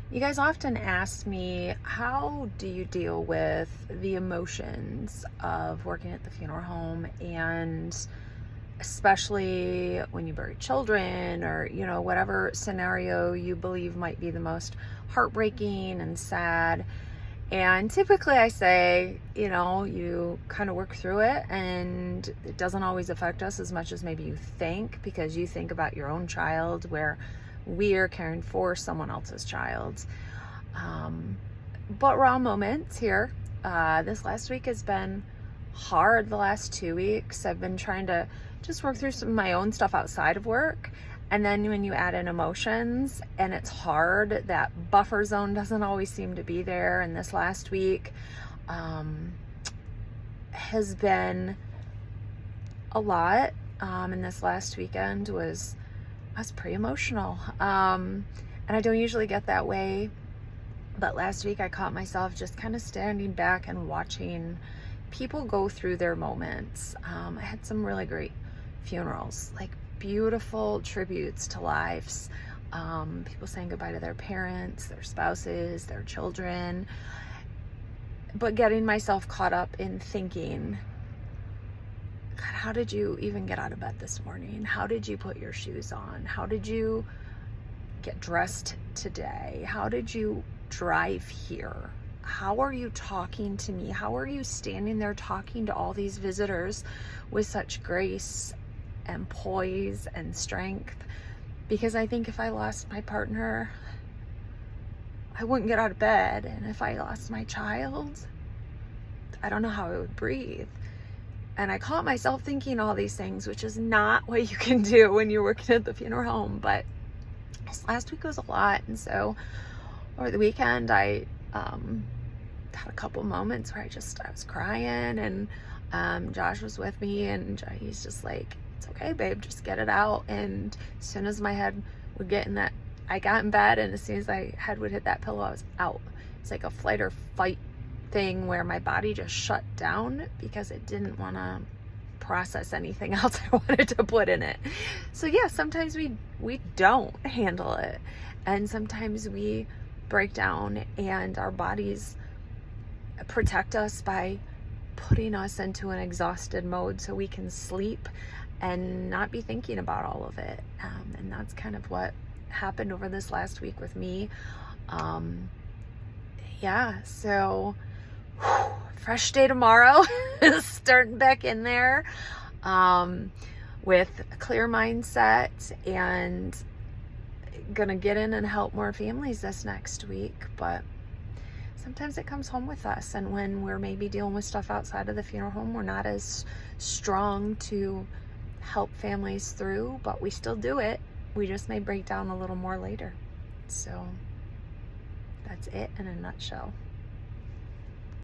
You guys often ask me, how do you deal with the emotions of working at the funeral home, and especially when you bury children, or whatever scenario you believe might be the most heartbreaking and sad. And typically I say, you kind of work through it, and it doesn't always affect us as much as maybe you think, because you think about your own child, where we are caring for someone else's child. Um, but raw moments here. This last week has been hard. The last 2 weeks, I've been trying to just work through some of my own stuff outside of work. And then when you add in emotions and it's hard, that buffer zone doesn't always seem to be there. And this last week has been a lot. And this last weekend was pretty emotional. And I don't usually get that way. But last week I caught myself just kind of standing back and watching people go through their moments. I had some really great funerals, like beautiful tributes to lives. People saying goodbye to their parents, their spouses, their children. But getting myself caught up in thinking, God, how did you even get out of bed this morning? How did you put your shoes on? How did you get dressed today? How did you drive here? How are you talking to me? How are you standing there talking to all these visitors with such grace and poise and strength? Because I think if I lost my partner, I wouldn't get out of bed. And if I lost my child, I don't know how I would breathe. And I caught myself thinking all these things, which is not what you can do when you're working at the funeral home. But this last week was a lot. And so over the weekend, I had a couple moments where I was crying, and Josh was with me, and he's just like, it's okay, babe, just get it out. And as soon as my head would get in that, I got in bed, and as soon as my head would hit that pillow, I was out. It's like a flight or fight thing where my body just shut down because it didn't want to process anything else I wanted to put in it. So yeah, sometimes we don't handle it, and sometimes we break down, and our bodies protect us by putting us into an exhausted mode so we can sleep and not be thinking about all of it. And that's kind of what happened over this last week with me. So fresh day tomorrow, starting back in there with a clear mindset, and gonna get in and help more families this next week. But sometimes it comes home with us, and when we're maybe dealing with stuff outside of the funeral home, we're not as strong to help families through, but we still do it. We just may break down a little more later. So that's it in a nutshell.